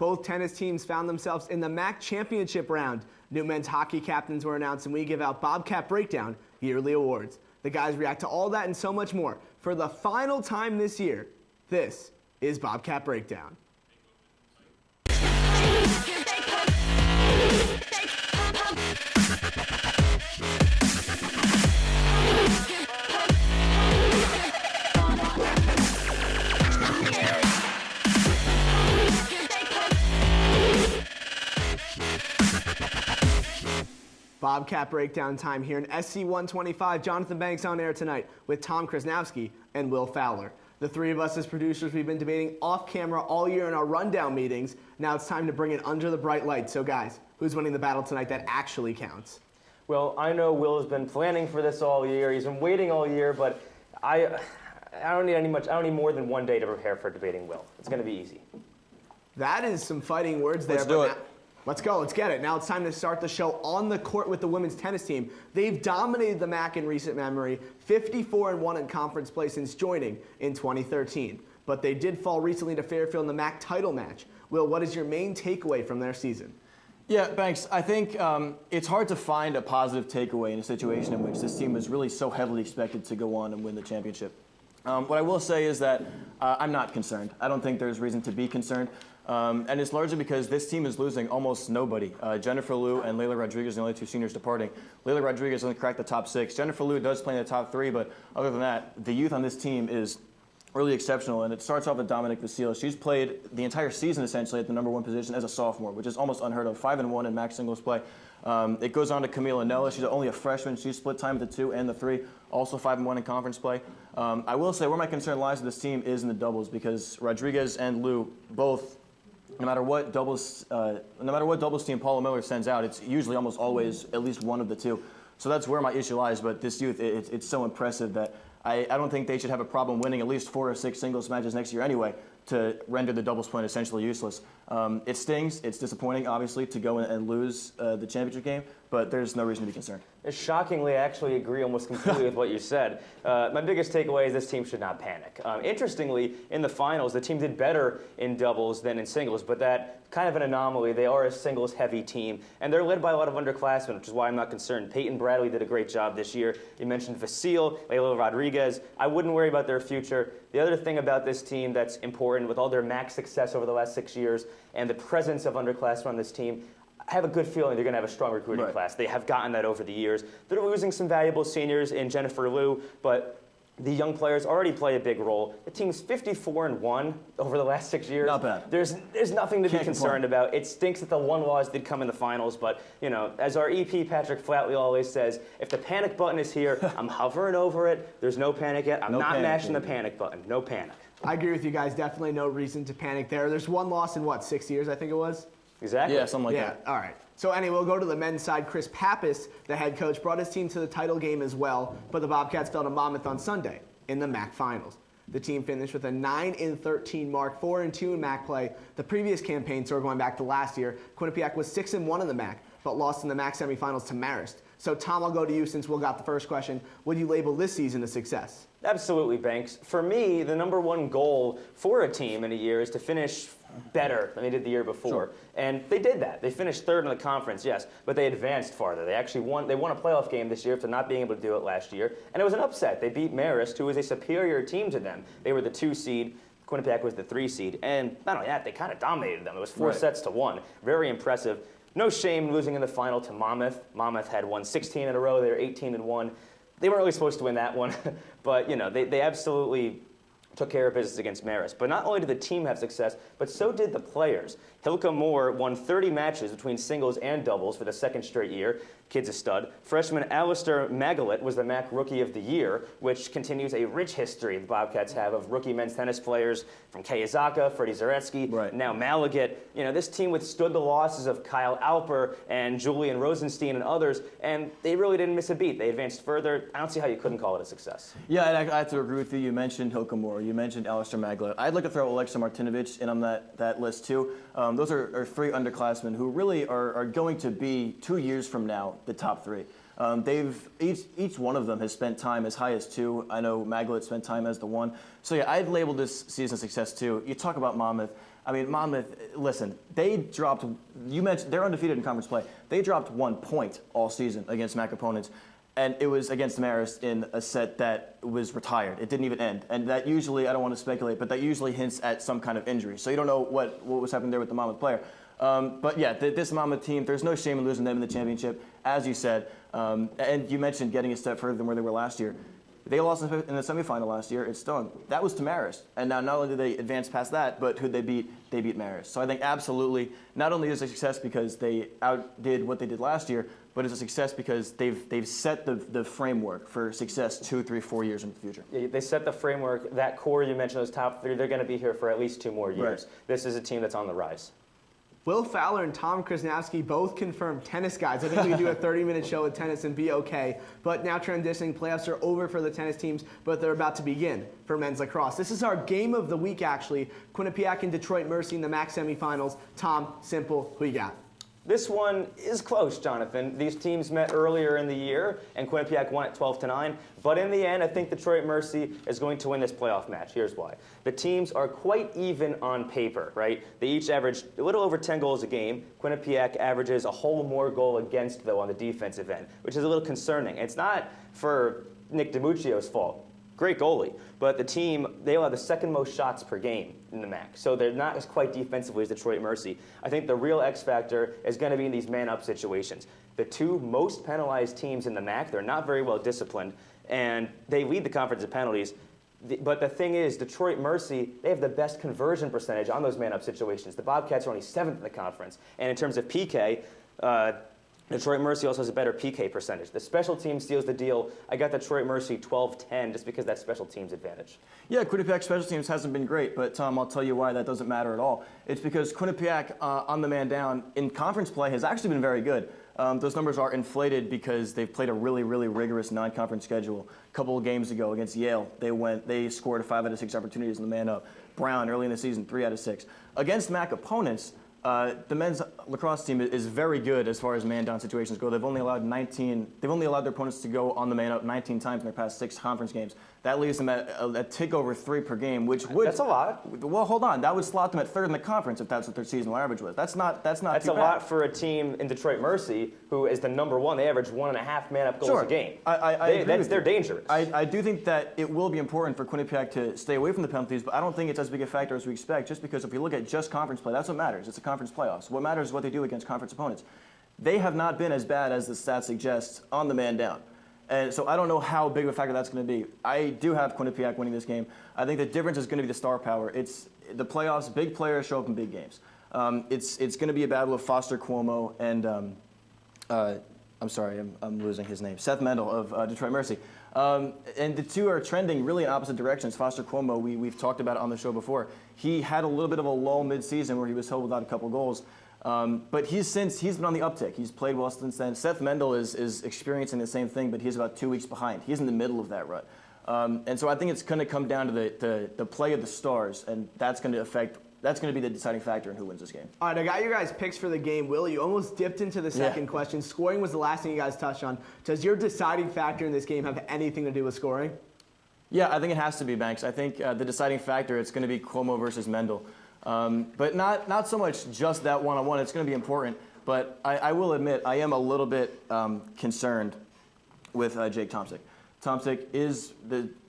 both tennis teams found themselves in the MAC championship round. New men's hockey captains were announced, and we give out Bobcat Breakdown yearly awards. The guys react to all that and so much more. For the final time this year, this is Bobcat Breakdown. Bobcat Breakdown time here in SC 125. Jonathan Banks on air tonight with Tom Krasnowski and Will Fowler. The three of us as producers, we've been debating off camera all year in our rundown meetings. Now it's time to bring it under the bright light. So guys, who's winning the battle tonight that actually counts? Well, I know Will has been planning for this all year. He's been waiting all year, but I don't need more than one day to prepare for debating Will. It's going to be easy. That is some fighting words there. Let's do it. Let's go. Let's get it. Now it's time to start the show on the court with the women's tennis team. They've dominated the MAC in recent memory, 54-1 in conference play since joining in 2013. But they did fall recently to Fairfield in the MAC title match. Will, what is your main takeaway from their season? Yeah, Banks, I think it's hard to find a positive takeaway in a situation in which this team is really so heavily expected to go on and win the championship. What I will say is that I'm not concerned. I don't think there's reason to be concerned. And it's largely because this team is losing almost nobody. Jennifer Liu and Layla Rodriguez are the only two seniors departing. Layla Rodriguez only cracked the top 6. Jennifer Liu does play in the top 3, but other than that, the youth on this team is really exceptional. And it starts off with Dominic Vasile. She's played the entire season essentially at the #1 position as a sophomore, which is almost unheard of. 5-1 in MAC singles play. It goes on to Camila Nella. She's only a freshman. She's split time at the 2 and the 3, also 5-1 in conference play. I will say where my concern lies with this team is in the doubles, because Rodriguez and Liu both, no matter what doubles team Paula Miller sends out, it's usually almost always at least one of the two. So that's where my issue lies. But this youth, it's so impressive that I don't think they should have a problem winning at least 4 or 6 singles matches next year anyway to render the doubles point essentially useless. It stings. It's disappointing, obviously, to go and lose the championship game, but there's no reason to be concerned. Shockingly, I actually agree almost completely with what you said. My biggest takeaway is this team should not panic. Interestingly, in the finals, the team did better in doubles than in singles, but that kind of an anomaly. They are a singles-heavy team, and they're led by a lot of underclassmen, which is why I'm not concerned. Peyton Bradley did a great job this year. You mentioned Vasile, Layla Rodriguez. I wouldn't worry about their future. The other thing about this team that's important, with all their MAC success over the last 6 years and the presence of underclassmen on this team, I have a good feeling they're going to have a strong recruiting class. They have gotten that over the years. They're losing some valuable seniors in Jennifer Liu, but the young players already play a big role. The team's 54-1 over the last 6 years. Not bad. There's nothing to be concerned about. It stinks that the one loss did come in the finals, but as our EP Patrick Flatley always says, if the panic button is here, I'm hovering over it. There's no panic yet. I'm not mashing the panic button. No panic. I agree with you guys. Definitely no reason to panic there. There's one loss in 6 years, I think it was? Exactly. Yeah, something like that. All right. So anyway, we'll go to the men's side. Chris Pappas, the head coach, brought his team to the title game as well, but the Bobcats fell to Monmouth on Sunday in the MAC finals. The team finished with a 9-13 mark, 4-2 in MAC play. The previous campaign, so we're going back to last year, Quinnipiac was 6-1 in the MAC, but lost in the MAC semifinals to Marist. So Tom, I'll go to you since Will got the first question. Would you label this season a success? Absolutely, Banks. For me, the #1 goal for a team in a year is to finish better than they did the year before. Sure. And they did that. They finished 3rd in the conference, yes, but they advanced farther. They actually won a playoff game this year after not being able to do it last year. And it was an upset. They beat Marist, who was a superior team to them. They were the 2 seed. Quinnipiac was the 3 seed. And not only that, they kind of dominated them. It was 4 sets to 1. Very impressive. No shame losing in the final to Monmouth. Monmouth had won 16 in a row. They were 18-1. They weren't really supposed to win that one, but they absolutely took care of business against Marist. But not only did the team have success, but so did the players. Hilka Moore won 30 matches between singles and doubles for the 2nd straight year. Kid's a stud. Freshman Alistair Magalit was the MAC Rookie of the Year, which continues a rich history the Bobcats have of rookie men's tennis players from Kayazaka, Freddie Zaretsky, now Malagat. This team withstood the losses of Kyle Alper and Julian Rosenstein and others, and they really didn't miss a beat. They advanced further. I don't see how you couldn't call it a success. Yeah, and I have to agree with you. You mentioned Hilka Moore. You mentioned Alistair Magalit. I'd like to throw Alexa Martinovic in on that list too. Those are 3 underclassmen who really are going to be 2 years from now the top 3. They've each one of them has spent time as high as 2. I know Magalit spent time as the 1. So yeah, I'd label this season a success too. You talk about Monmouth. I mean, Monmouth, listen, they dropped, you mentioned, they're undefeated in conference play. They dropped 1 point all season against MAC opponents, and it was against Marist in a set that was retired. It didn't even end. And that usually, I don't want to speculate, but that usually hints at some kind of injury. So you don't know what was happening there with the Monmouth player. But yeah, this Monmouth team, there's no shame in losing them in the championship, as you said. And you mentioned getting a step further than where they were last year. They lost in the semifinal last year. It's stung. That was to Marist. And now not only did they advance past that, but who'd they beat? They beat Marist. So I think absolutely, not only is it a success because they outdid what they did last year, but it's a success because they've set the framework for success 2, 3, 4 years in the future. Yeah, they set the framework. That core you mentioned, those top 3, they're going to be here for at least 2 more years. Right. This is a team that's on the rise. Will Fowler and Tom Krasnowski both confirmed tennis guys. I think we could do a 30-minute show with tennis and be okay. But now transitioning, playoffs are over for the tennis teams, but they're about to begin for men's lacrosse. This is our game of the week, actually. Quinnipiac and Detroit Mercy in the MAC semifinals. Tom, simple, who you got? This one is close, Jonathan. These teams met earlier in the year, and Quinnipiac won at 12-9. But in the end, I think Detroit Mercy is going to win this playoff match. Here's why. The teams are quite even on paper, right? They each average a little over 10 goals a game. Quinnipiac averages a whole more goal against, though, on the defensive end, which is a little concerning. It's not for Nick DiMuccio's fault. Great goalie, but the team, they allow the second most shots per game in the MAC, so they're not as quite defensively as Detroit Mercy. I think the real X factor is going to be in these man-up situations. The 2 most penalized teams in the MAC, they're not very well disciplined, and they lead the conference in penalties. But the thing is, Detroit Mercy, they have the best conversion percentage on those man-up situations. The Bobcats are only 7th in the conference, and in terms of PK, Detroit Mercy also has a better PK percentage. The special team steals the deal. I got Detroit Mercy 12-10 just because that's special teams advantage. Yeah, Quinnipiac special teams hasn't been great, but Tom, I'll tell you why that doesn't matter at all. It's because Quinnipiac on the man down in conference play has actually been very good. Those numbers are inflated because they've played a really, really rigorous non-conference schedule. A couple of games ago against Yale, they scored 5 out of 6 opportunities in the man up. Brown early in the season, 3 out of 6. Against MAC opponents, the men's lacrosse team is very good as far as man-down situations go. They've only allowed their opponents to go on the man-up 19 times in their past 6 conference games. That leaves them at a tick over 3 per game, which would... That's a lot. Well, hold on. That would slot them at 3rd in the conference if that's what their seasonal average was. That's not That's too a bad. lot for a team in Detroit Mercy who is the number 1. They average 1.5 man-up goals a game. They're dangerous. I do think that it will be important for Quinnipiac to stay away from the penalties, but I don't think it's as big a factor as we expect, just because if we look at just conference play, that's what matters. It's a conference playoffs. What matters is what they do against conference opponents. They have not been as bad as the stats suggest on the man down. And so I don't know how big of a factor that's going to be. I do have Quinnipiac winning this game. I think the difference is going to be the star power. It's the playoffs. Big players show up in big games. It's going to be a battle of Foster Cuomo and I'm sorry, I'm losing his name. Seth Mendel of Detroit Mercy. And the 2 are trending really in opposite directions. Foster Cuomo, we've talked about it on the show before. He had a little bit of a lull mid-season where he was held without a couple goals. But he's been on the uptick. He's played well since then. Seth Mendel is experiencing the same thing, but he's about 2 weeks behind. He's in the middle of that rut. And so I think it's going to come down to the play of the stars, and that's going to be the deciding factor in who wins this game. All right, I got your guys' picks for the game. Will, you almost dipped into the second question. Scoring was the last thing you guys touched on. Does your deciding factor in this game have anything to do with scoring? Yeah, I think it has to be, Banks. I think the deciding factor, it's going to be Cuomo versus Mendel. But not so much just that one-on-one. It's going to be important. But I will admit, I am a little bit concerned with Jake Tomczyk. Tomczyk is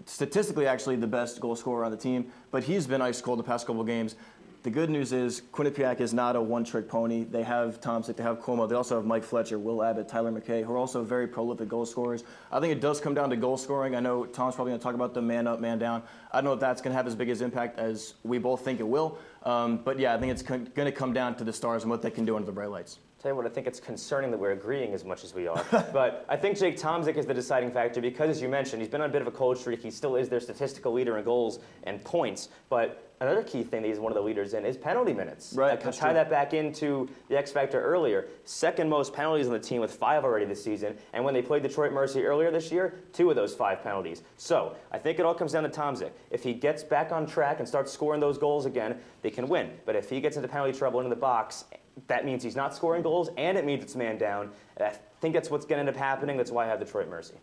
statistically actually the best goal scorer on the team, but he's been ice cold the past couple of games. The good news is Quinnipiac is not a one-trick pony. They have Tomczyk, they have Cuomo, they also have Mike Fletcher, Will Abbott, Tyler McKay, who are also very prolific goal scorers. I think it does come down to goal scoring. I know Tom's probably going to talk about the man up, man down. I don't know if that's going to have as big as impact as we both think it will. But yeah, I think it's going to come down to the stars and what they can do under the bright lights. Tell you what, I think it's concerning that we're agreeing as much as we are. But I think Jake Tomczyk is the deciding factor because, as you mentioned, he's been on a bit of a cold streak. He still is their statistical leader in goals and points. But another key thing that he's one of the leaders in is penalty minutes. Right, I can tie that back into the X factor earlier. Second most penalties on the team with 5 already this season. And when they played Detroit Mercy earlier this year, 2 of those 5 penalties. So I think it all comes down to Tomczyk. If he gets back on track and starts scoring those goals again, they can win. But if he gets into penalty trouble into the box, that means he's not scoring goals, and it means it's man down. And I think that's what's going to end up happening. That's why I have Detroit Mercy.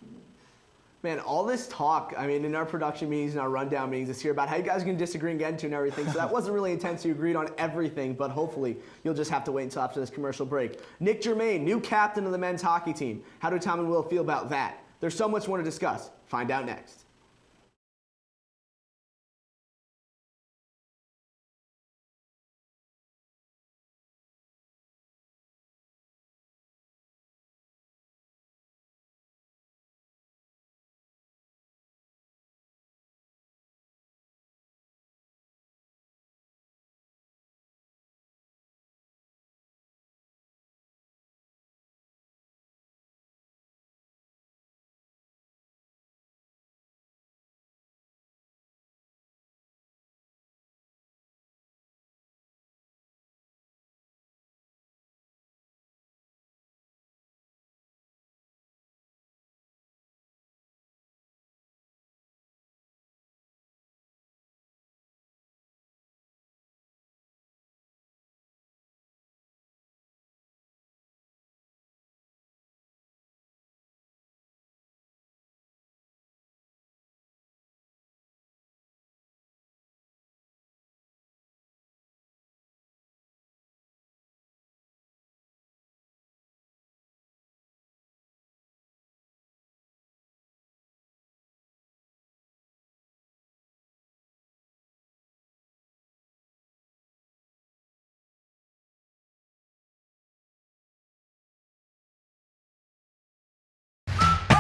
Man, all this talk, I mean, in our production meetings and our rundown meetings this year about how you guys are going to disagree and get into and everything, so that wasn't really intense. You agreed on everything, but hopefully you'll just have to wait until after this commercial break. Nick Germain, new captain of the men's hockey team. How do Tom and Will feel about that? There's so much more to discuss. Find out next.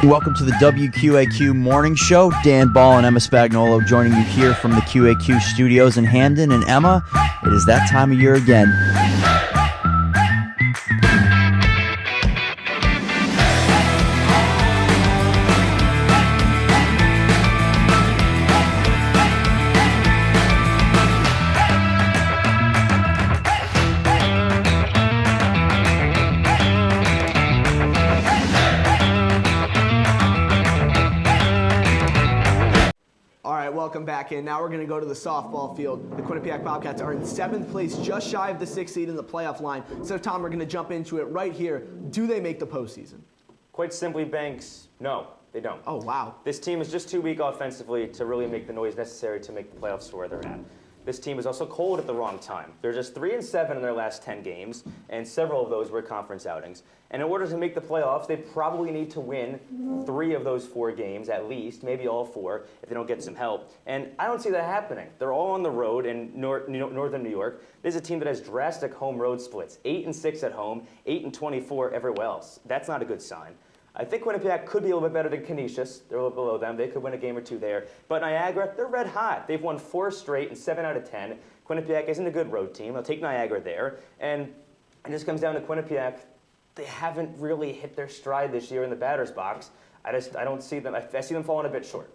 Welcome to the WQAQ Morning Show. Dan Ball and Emma Spagnolo joining you here from the QAQ studios in Hamden. And Emma, it is that time of year again. Welcome back in. Now we're going to go to the softball field. The Quinnipiac Bobcats are in 7th place, just shy of the 6th seed in the playoff line. So, Tom, we're going to jump into it right here. Do they make the postseason? Quite simply, Banks, no, they don't. Oh, wow. This team is just too weak offensively to really make the noise necessary to make the playoffs to where they're at. This team is also cold at the wrong time. They're just 3-7 in their last 10 games, and several of those were conference outings. And in order to make the playoffs, they probably need to win 3 of those 4 games at least, maybe all 4 if they don't get some help. And I don't see that happening. They're all on the road in northern New York. This is a team that has drastic home-road splits, 8-6 at home, 8-24 everywhere else. That's not a good sign. I think Quinnipiac could be a little bit better than Canisius. They're a little below them. They could win a game or 2 there. But Niagara, they're red hot. They've won 4 straight and 7 out of 10. Quinnipiac isn't a good road team. They'll take Niagara there. And it just comes down to Quinnipiac. They haven't really hit their stride this year in the batter's box. I don't see them. I see them falling a bit short.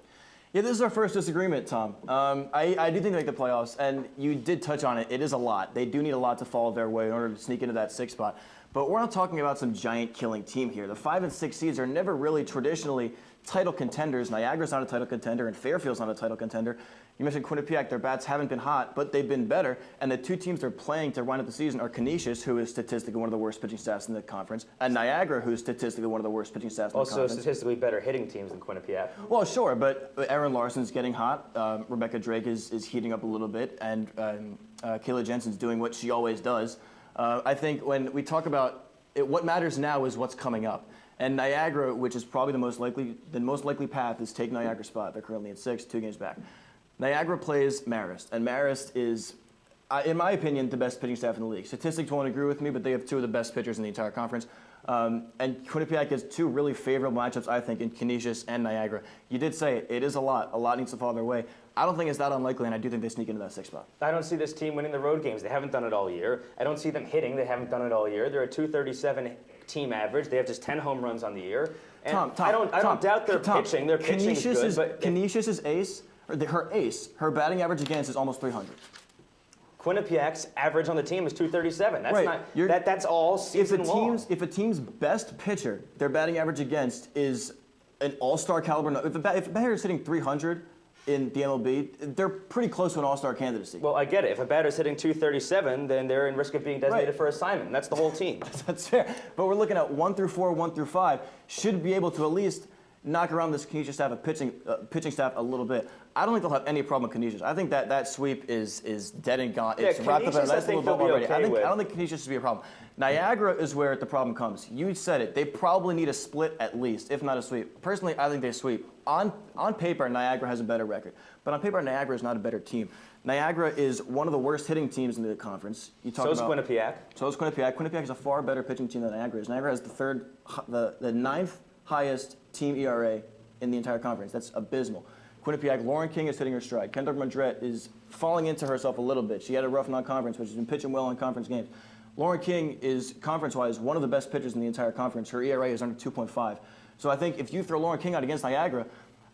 Yeah, this is our first disagreement, Tom. I do think they make the playoffs, and you did touch on it. It is a lot. They do need a lot to fall their way in order to sneak into that 6th spot. But we're not talking about some giant killing team here. The 5 and 6 seeds are never really traditionally title contenders. Niagara's not a title contender, and Fairfield's not a title contender. You mentioned Quinnipiac. Their bats haven't been hot, but they've been better. And the 2 teams they're playing to wind up the season are Canisius, who is statistically one of the worst pitching staffs in the conference, and Niagara, who's statistically one of the worst pitching staffs in the conference. Also statistically better hitting teams than Quinnipiac. Well, sure, but Aaron Larson's getting hot. Rebecca Drake is heating up a little bit, and Kayla Jensen's doing what she always does. I think when we talk about it, what matters now is what's coming up. And Niagara, which is probably the most likely path, is take Niagara's spot. They're currently at 6, 2 games back. Niagara plays Marist, and Marist is, in my opinion, the best pitching staff in the league. Statistics won't agree with me, but they have 2 of the best pitchers in the entire conference. And Quinnipiac has 2 really favorable matchups, I think, in Canisius and Niagara. You did say it is a lot. A lot needs to fall their way. I don't think it's that unlikely, and I do think they sneak into that 6th spot. I don't see this team winning the road games. They haven't done it all year. I don't see them hitting. They haven't done it all year. They're a .237 team average. They have just 10 home runs on the year. And I don't doubt their pitching. Their pitching is good. But Canisius's ace, her batting average against is almost 300. Quinnipiac's average on the team is .237. That's right. That's all season long. If a team's best pitcher, their batting average against is an all-star caliber. If a batter is hitting 300 in the MLB, they're pretty close to an all-star candidacy. Well, I get it. If a batter's hitting .237, then they're in risk of being designated for assignment. That's the whole team. That's fair. But we're looking at 1 through 4, 1 through 5 should be able to at least knock around this Canisius staff, pitching staff a little bit, I don't think they'll have any problem with Canisius. I think that sweep is dead and gone. Yeah, It's wrapped up in a Canisius, I nice think little bubble they'll be already. okay with. I don't think Canisius should be a problem. Niagara is where the problem comes. You said it. They probably need a split at least, if not a sweep. Personally, I think they sweep. On paper, Niagara has a better record. But on paper, Niagara is not a better team. Niagara is one of the worst hitting teams in the conference. So is Quinnipiac. So is Quinnipiac. Quinnipiac is a far better pitching team than Niagara is. Niagara has the ninth highest team ERA in the entire conference. That's abysmal. Quinnipiac, Lauren King is hitting her stride. Kendra Madret is falling into herself a little bit. She had a rough non-conference, but she's been pitching well in conference games. Lauren King is, conference-wise, one of the best pitchers in the entire conference. Her ERA is under 2.5. So I think if you throw Lauren King out against Niagara,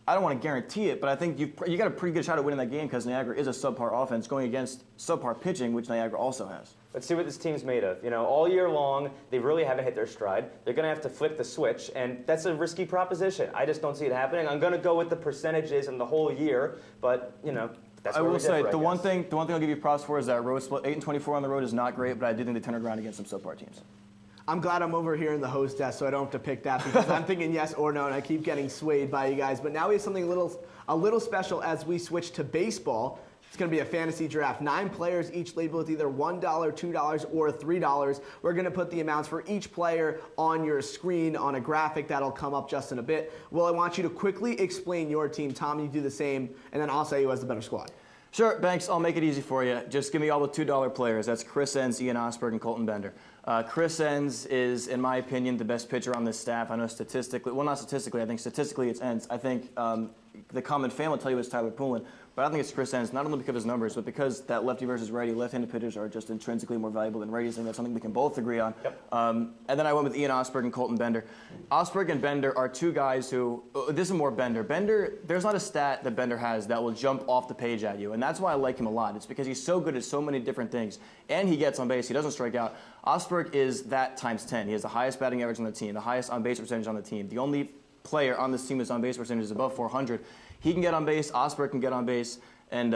I don't want to guarantee it, but I think you got a pretty good shot at winning that game because Niagara is a subpar offense going against subpar pitching, which Niagara also has. Let's see what this team's made of. You know, all year long, they really haven't hit their stride. They're going to have to flip the switch, and that's a risky proposition. I just don't see it happening. I'm going to go with the percentages and the whole year, but, you know, that's where I will we say, differ, the I one guess. thing I'll give you props for is that road split. 8-24 on the road is not great, but I do think they turn it around against some subpar teams. I'm glad I'm over here in the host desk so I don't have to pick that because I'm thinking yes or no, and I keep getting swayed by you guys. But now we have something a little special as we switch to baseball. It's going to be a fantasy draft. 9 players, each labeled with either $1, $2, or $3. We're going to put the amounts for each player on your screen on a graphic that'll come up just in a bit. Well, I want you to quickly explain your team. Tom, you do the same, and then I'll say who has the better squad. Sure, Banks, I'll make it easy for you. Just give me all the $2 players. That's Chris Enns, Ian Osberg, and Colton Bender. Chris Enns is, in my opinion, the best pitcher on this staff. I know statistically, well, not statistically, I think statistically it's Enns. I think the common fan will tell you it's Tyler Poulin, but I think it's Chris Enns, not only because of his numbers, but because that lefty versus righty, left-handed pitchers are just intrinsically more valuable than righties. I think that's something we can both agree on. Yep. And then I went with Ian Osberg and Colton Bender. Osberg and Bender are two guys who, this is more Bender. Bender, there's not a stat that Bender has that will jump off the page at you, and that's why I like him a lot. It's because he's so good at so many different things, and he gets on base, he doesn't strike out. Osberg is that times 10. He has the highest batting average on the team, the highest on-base percentage on the team. The only player on this team whose on-base percentage is above 400. He can get on base, Osberg can get on base, and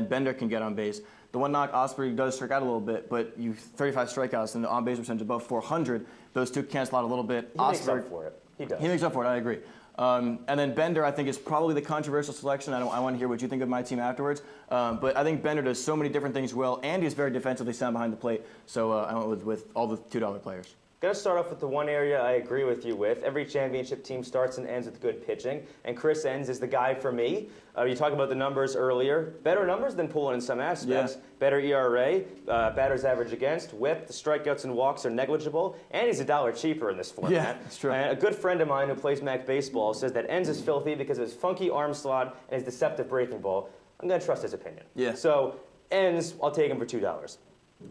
Bender can get on base. The one knock, Osberg does strike out a little bit, but you 35 strikeouts and the on-base percentage above 400. Those two cancel out a little bit. He makes up for it. He does. He makes up for it, I agree. And then Bender, I think, is probably the controversial selection. I want to hear what you think of my team afterwards. But I think Bender does so many different things well, and he's very defensively sound behind the plate. So I went with all the $2 players. Going to start off with the one area I agree with you with. Every championship team starts and ends with good pitching, and Chris Enns is the guy for me. You talked about the numbers earlier. Better numbers than Poulin in some aspects. Yeah. Better ERA, batters average against, whip, the strikeouts and walks are negligible, and he's $1 cheaper in this format. Yeah, that's true. And a good friend of mine who plays Mac Baseball says that Enns is filthy because of his funky arm slot and his deceptive breaking ball. I'm going to trust his opinion. Yeah. So Enns, I'll take him for $2.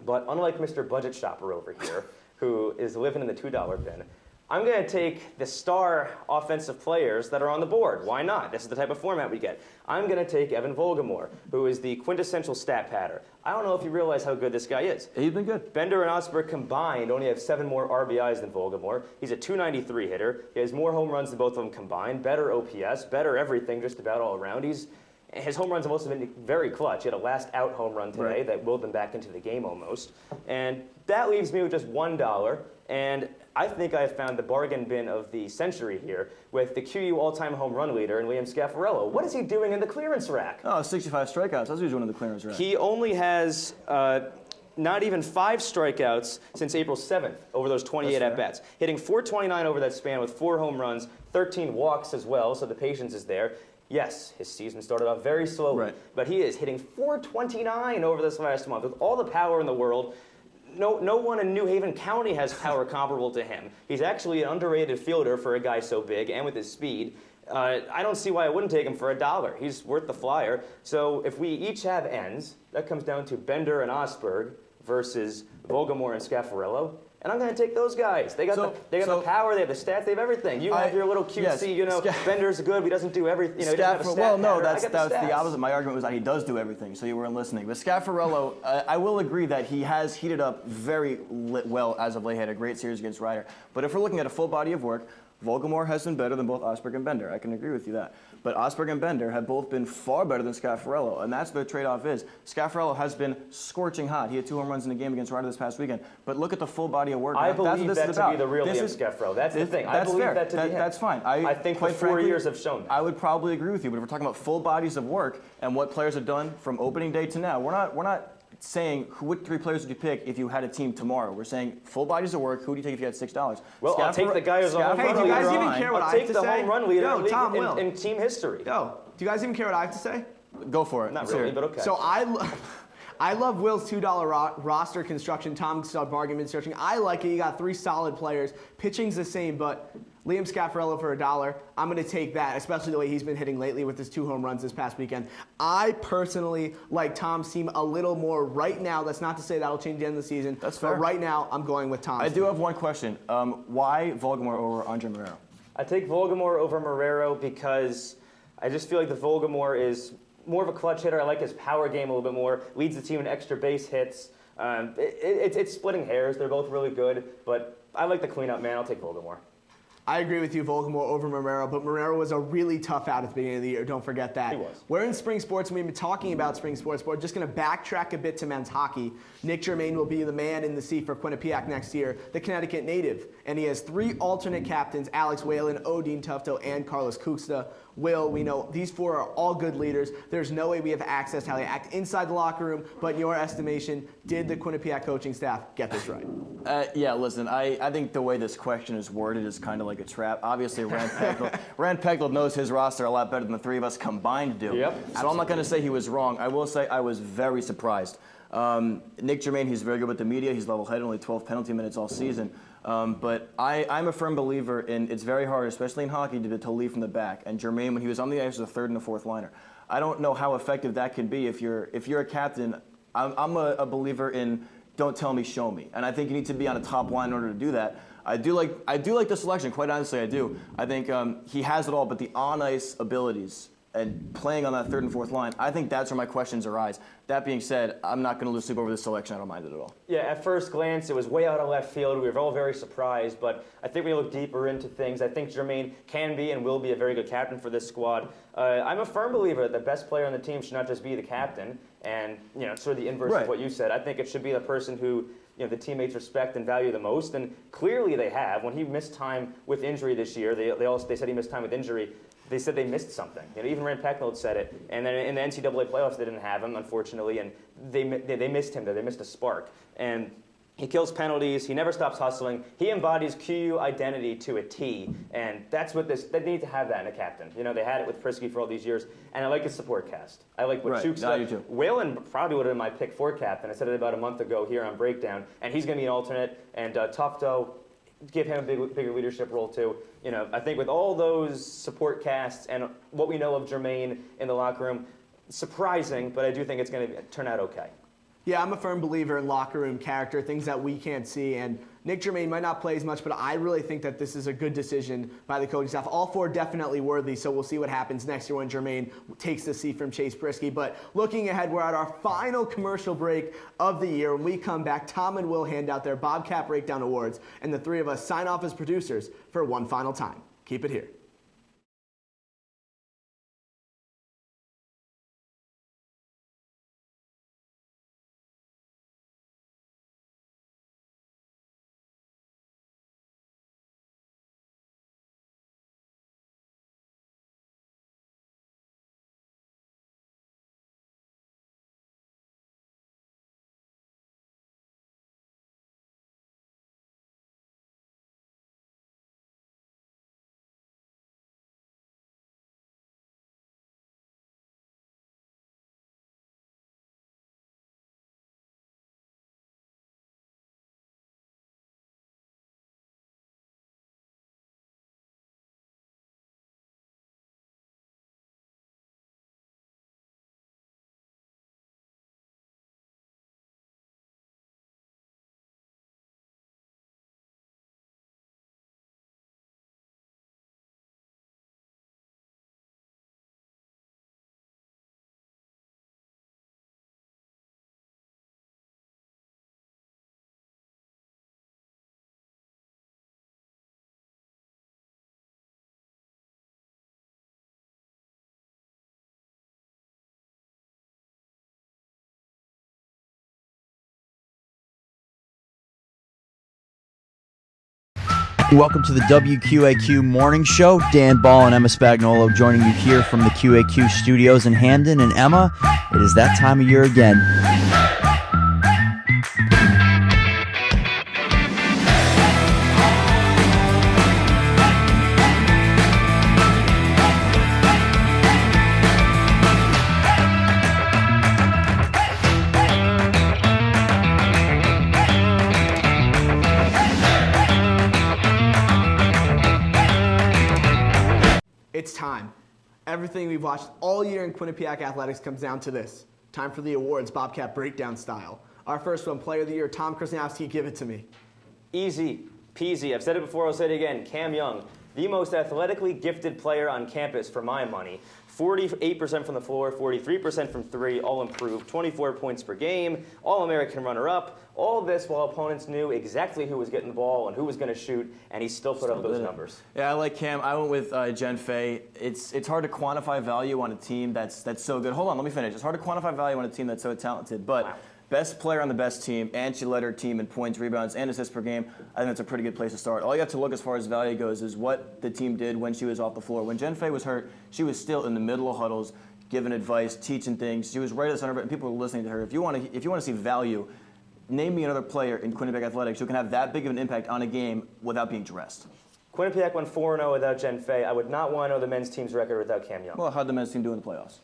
But unlike Mr. Budget Shopper over here, who is living in the $2 bin, I'm going to take the star offensive players that are on the board. Why not? This is the type of format we get. I'm going to take Evan Volgamore, who is the quintessential stat patter. I don't know if you realize how good this guy is. He's been good. Bender and Osberg combined only have 7 more RBIs than Volgamore. He's a .293 hitter. He has more home runs than both of them combined, better OPS, better everything just about all around. His home runs have also been very clutch. He had a last-out home run today that willed them back into the game almost. And that leaves me with just $1. And I think I have found the bargain bin of the century here with the QU all-time home run leader in Liam Scaffarello. What is he doing in the clearance rack? Oh, 65 strikeouts. That's what he's doing in the clearance rack. He only has not even 5 strikeouts since April 7th over those 28 at-bats. Hitting .429 over that span with 4 home runs, 13 walks as well, so the patience is there. Yes, his season started off very slowly, but he is hitting .429 over this last month with all the power in the world. No one in New Haven County has power comparable to him. He's actually an underrated fielder for a guy so big and with his speed. I don't see why I wouldn't take him for $1. He's worth the flyer. So if we each have ends, that comes down to Bender and Osberg versus Volgamore and Scaffarello. And I'm going to take those guys. They got the power, they have the stats, they have everything. You have your little cutesy, Bender's good, but he doesn't do everything. He doesn't have a stat well, no, pattern. that's the opposite. My argument was that he does do everything, so you weren't listening. But Scaffarello, I will agree that he has heated up very well as of late. He had a great series against Ryder. But if we're looking at a full body of work, Vogelmoor has been better than both Osberg and Bender. I can agree with you that. But Osberg and Bender have both been far better than Scaffarello, and that's the trade-off is. Scaffarello has been scorching hot. He had 2 home runs in the game against Rider this past weekend. But look at the full body of work. I that's what believe this that is to about. be the real This Liam is- Scaffarello. That's the thing. I That's believe fair. that to be him. That's fine. I think the quite 4 frankly, years have shown that. I would probably agree with you, but if we're talking about full bodies of work and what players have done from opening day to now, we're not saying which 3 players would you pick if you had a team tomorrow. We're saying full bodies of work. Who do you take if you had $6? Well, I'll take the guy who's a home Hey, run do you leader. guys even care what I'll I have take to the say? home run leader Yo, in, Tom, Will. in team history. Yo, do you guys even care what I have to say? Go for it. Not Let's really, hear it. but okay. So I love Will's $2 roster construction. Tom's bargain bin searching. I like it. You got 3 solid players. Pitching's the same, but Liam Scaffarello for $1. I'm going to take that, especially the way he's been hitting lately with his 2 home runs this past weekend. I personally like Tom's team a little more right now. That's not to say that'll change the end of the season. That's fair. But right now, I'm going with Tom's I team. do have one question. Why Vogelmoor over Andre Marrero? I take Vogelmoor over Marrero because I just feel like the Vogelmoor is more of a clutch hitter. I like his power game a little bit more. Leads the team in extra base hits. It's splitting hairs. They're both really good, but I like the cleanup man. I'll take Vogelmoor. I agree with you, Vogelmoor over Marrero, but Marrero was a really tough out at the beginning of the year. Don't forget that. He was. We're in spring sports, and we've been talking about spring sports, but we're just going to backtrack a bit to men's hockey. Nick Germain will be the man in the seat for Quinnipiac next year, the Connecticut native, and he has 3 alternate captains, Alex Whalen, Odin Tufto, and Carlos Kuxta. Will, we know these 4 are all good leaders. There's no way we have access to how they act inside the locker room, but in your estimation, did the Quinnipiac coaching staff get this right? Yeah, listen, I think the way this question is worded is kind of like a trap. Obviously, Rand Peglold knows his roster a lot better than the 3 of us combined do. Yep. So I'm not going to say he was wrong. I will say I was very surprised. Nick Germain, he's very good with the media. He's level-headed, only 12 penalty minutes all season. But I'm a firm believer in it's very hard, especially in hockey, to lead from the back. And Germain, when he was on the ice, was a 3rd and a 4th liner. I don't know how effective that can be if you're a captain. I'm a believer in don't tell me, show me. And I think you need to be on a top line in order to do that. I do like the selection, quite honestly, I do. I think he has it all, but the on-ice abilities and playing on that 3rd and 4th line, I think that's where my questions arise. That being said, I'm not going to lose sleep over this selection. I don't mind it at all. Yeah, at first glance, it was way out of left field. We were all very surprised, but I think when you look deeper into things, I think Germain can be and will be a very good captain for this squad. I'm a firm believer that the best player on the team should not just be the captain, and sort of the inverse of what you said. I think it should be the person who the teammates respect and value the most, and clearly they have. When he missed time with injury this year, they said he missed time with injury. They said they missed something. Even Rand Peglold said it. And then in the NCAA playoffs, they didn't have him, unfortunately, and they missed him there. They missed a spark. And he kills penalties. He never stops hustling. He embodies QU identity to a T, and that's what they need to have that in a captain. They had it with Prisky for all these years, and I like his support cast. I like what Chuk's I do too. Whalen probably would have been my pick for captain. I said it about a month ago here on Breakdown, and he's going to be an alternate. And Tufto, give him a bigger leadership role too. I think with all those support casts and what we know of Germain in the locker room, surprising, but I do think it's going to turn out okay. Yeah, I'm a firm believer in locker room character, things that we can't see. And Nick Germain might not play as much, but I really think that this is a good decision by the coaching staff. All 4 definitely worthy, so we'll see what happens next year when Germain takes the seat from Chase Prisky. But looking ahead, we're at our final commercial break of the year. When we come back, Tom and Will hand out their Bobcat Breakdown Awards, and the 3 of us sign off as producers for one final time. Keep it here. Welcome to the WQAQ Morning Show. Dan Ball and Emma Spagnolo joining you here from the QAQ studios in Hamden. And Emma, it is that time of year again. It's time. Everything we've watched all year in Quinnipiac athletics comes down to this. Time for the awards, Bobcat Breakdown style. Our first one, Player of the Year, Tom Krasnowski, give it to me. Easy peasy. I've said it before, I'll say it again. Cam Young, the most athletically gifted player on campus for my money. 48% from the floor, 43% from three, all improved, 24 points per game, All-American runner-up. All this while opponents knew exactly who was getting the ball and who was going to shoot, and he still put up those numbers. Yeah, I like Cam. I went with Jen Fay. It's hard to quantify value on a team that's so good. Hold on, let me finish. It's hard to quantify value on a team that's so talented, but wow. Best player on the best team, and she led her team in points, rebounds, and assists per game. I think that's a pretty good place to start. All you have to look as far as value goes is what the team did when she was off the floor. When Jen Fay was hurt, she was still in the middle of huddles, giving advice, teaching things. She was right at the center of it, and people were listening to her. If you want to see value, name me another player in Quinnipiac athletics who can have that big of an impact on a game without being dressed. Quinnipiac went 4-0 without Jen Fay. I would not want to know the men's team's record without Cam Young. Well, how'd the men's team do in the playoffs?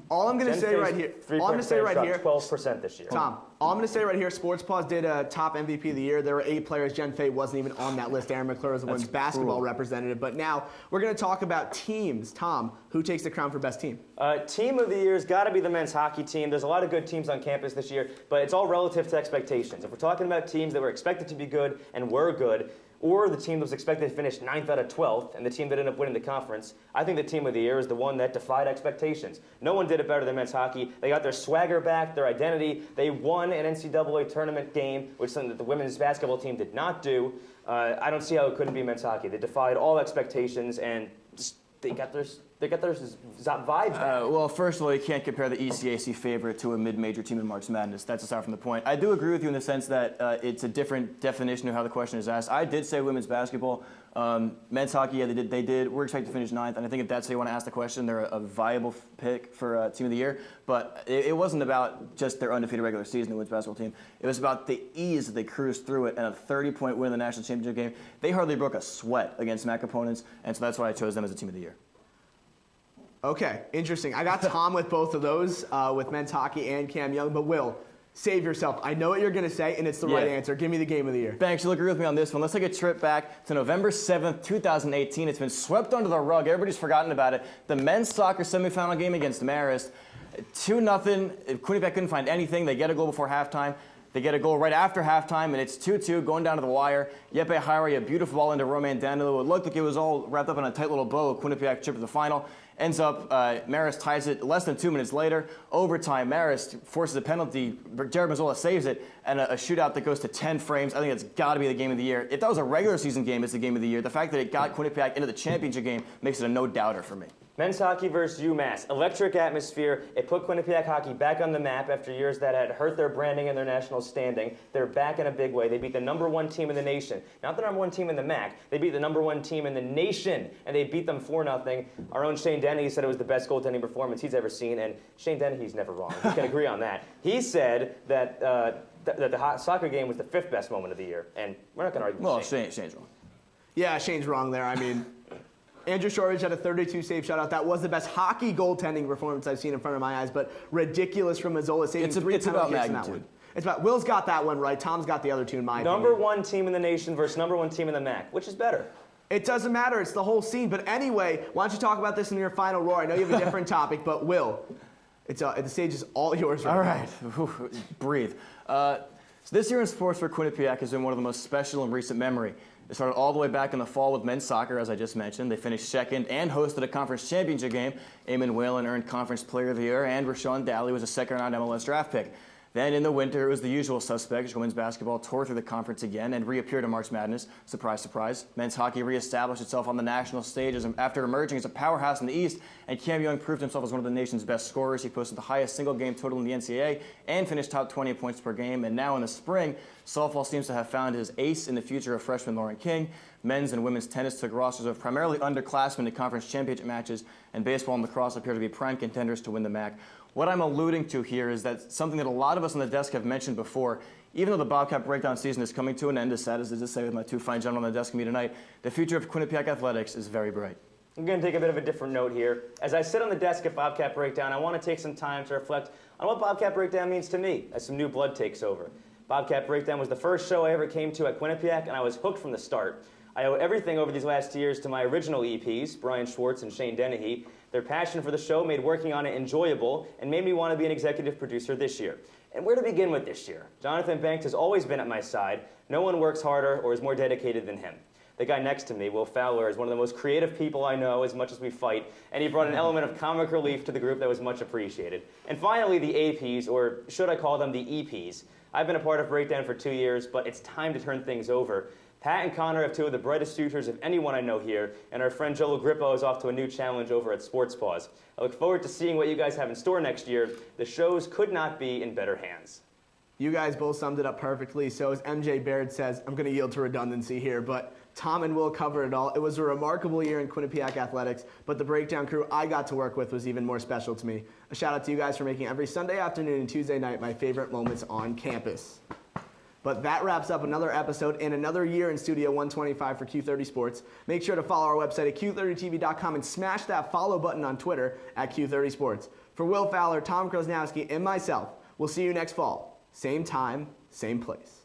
All I'm going to say right here, 12% this year. Tom, all I'm going to say right here, Sports Paws did a top MVP of the year. There were 8 players. Jen Fay wasn't even on that list. Aaron McClure was the women's basketball representative. But now we're going to talk about teams. Tom, who takes the crown for best team? Team of the year has got to be the men's hockey team. There's a lot of good teams on campus this year, but it's all relative to expectations. If we're talking about teams that were expected to be good and were good, or the team that was expected to finish 9th out of 12th, and the team that ended up winning the conference, I think the team of the year is the one that defied expectations. No one did it better than men's hockey. They got their swagger back, their identity. They won an NCAA tournament game, which is something that the women's basketball team did not do. I don't see how it couldn't be men's hockey. They defied all expectations, and they got their vibe back. Well, first of all, you can't compare the ECAC favorite to a mid-major team in March Madness. That's aside from the point. I do agree with you in the sense that it's a different definition of how the question is asked. I did say women's basketball. Men's hockey, yeah, they did. We're expected to finish 9th, and I think if that's how you want to ask the question, they're a viable pick for Team of the Year. But it wasn't about just their undefeated regular season, the women's basketball team. It was about the ease that they cruised through it, and a 30-point win in the national championship game. They hardly broke a sweat against MAC opponents, and so that's why I chose them as the Team of the Year. Okay, interesting. I got Tom with both of those, with men's hockey and Cam Young. But Will, save yourself. I know what you're going to say, and it's the right answer. Give me the game of the year. Thanks. You'll agree with me on this one. Let's take a trip back to November 7th, 2018. It's been swept under the rug. Everybody's forgotten about it. The men's soccer semifinal game against Marist. 2-0. Quinnipiac couldn't find anything. They get a goal before halftime. They get a goal right after halftime, and it's 2-2 going down to the wire. Yepe Highway, a beautiful ball into Roman Danilo. It looked like it was all wrapped up in a tight little bow. Quinnipiac trip to the final. Ends up, Marist ties it less than 2 minutes later. Overtime, Marist forces a penalty. Jared Mazzola saves it, and a shootout that goes to 10 frames. I think it's got to be the game of the year. If that was a regular season game, it's the game of the year. The fact that it got Quinnipiac into the championship game makes it a no-doubter for me. Men's hockey versus UMass. Electric atmosphere. It put Quinnipiac hockey back on the map after years that had hurt their branding and their national standing. They're back in a big way. They beat the #1 team in the nation. Not the #1 team in the MAC. They beat the #1 team in the nation, and they beat them 4-0. Our own Shane Dennehy said it was the best goaltending performance he's ever seen, and Shane Dennehy's never wrong. We can agree on that. He said that that the soccer game was the 5th best moment of the year, and we're not going to argue with Shane. Well, Shane's wrong. Yeah, Shane's wrong there. I mean, Andrew Shorridge had a 32-save shutout. That was the best hockey goaltending performance I've seen in front of my eyes, but ridiculous from Mazzola, saving 3 it's about penalty kicks in that magnitude. one. It's about Will's got that one right. Tom's got the other two in my opinion. #1 team in the nation versus #1 team in the MAC. Which is better? It doesn't matter. It's the whole scene. But anyway, why don't you talk about this in your final roar? I know you have a different topic, but Will, the stage is all yours right All now. right. Whew, breathe. So this year in sports for Quinnipiac has been one of the most special in recent memory. It started all the way back in the fall with men's soccer, as I just mentioned. They finished second and hosted a conference championship game. Eamon Whalen earned Conference Player of the Year, and Rashawn Daly was a second-round MLS draft pick. Then in the winter, it was the usual suspects. Women's basketball tore through the conference again and reappeared in March Madness. Surprise, surprise. Men's hockey reestablished itself on the national stage after emerging as a powerhouse in the East, and Cam Young proved himself as one of the nation's best scorers. He posted the highest single-game total in the NCAA and finished top 20 points per game. And now in the spring, Softball seems to have found his ace in the future of freshman Lauren King. Men's and women's tennis took rosters of primarily underclassmen to conference championship matches, and baseball and lacrosse appear to be prime contenders to win the MAC. What I'm alluding to here is that something that a lot of us on the desk have mentioned before. Even though the Bobcat Breakdown season is coming to an end, as sad as it is to say with my two fine gentlemen on the desk with me tonight, the future of Quinnipiac athletics is very bright. I'm going to take a bit of a different note here. As I sit on the desk at Bobcat Breakdown, I want to take some time to reflect on what Bobcat Breakdown means to me as some new blood takes over. Bobcat Breakdown was the first show I ever came to at Quinnipiac, and I was hooked from the start. I owe everything over these last years to my original EPs, Brian Schwartz and Shane Dennehy. Their passion for the show made working on it enjoyable and made me want to be an executive producer this year. And where to begin with this year? Jonathan Banks has always been at my side. No one works harder or is more dedicated than him. The guy next to me, Will Fowler, is one of the most creative people I know as much as we fight, and he brought an element of comic relief to the group that was much appreciated. And finally, the APs, or should I call them the EPs. I've been a part of Breakdown for 2 years, but it's time to turn things over. Pat and Connor have two of the brightest futures of anyone I know here, and our friend Joe Grippo is off to a new challenge over at Sports Paws. I look forward to seeing what you guys have in store next year. The shows could not be in better hands. You guys both summed it up perfectly. So as MJ Baird says, I'm going to yield to redundancy here, but Tom and Will covered it all. It was a remarkable year in Quinnipiac athletics, but the Breakdown crew I got to work with was even more special to me. A shout out to you guys for making every Sunday afternoon and Tuesday night my favorite moments on campus. But that wraps up another episode and another year in Studio 125 for Q30 Sports. Make sure to follow our website at Q30TV.com and smash that follow button on Twitter at Q30 Sports. For Will Fowler, Tom Krosnowski, and myself, we'll see you next fall. Same time, same place.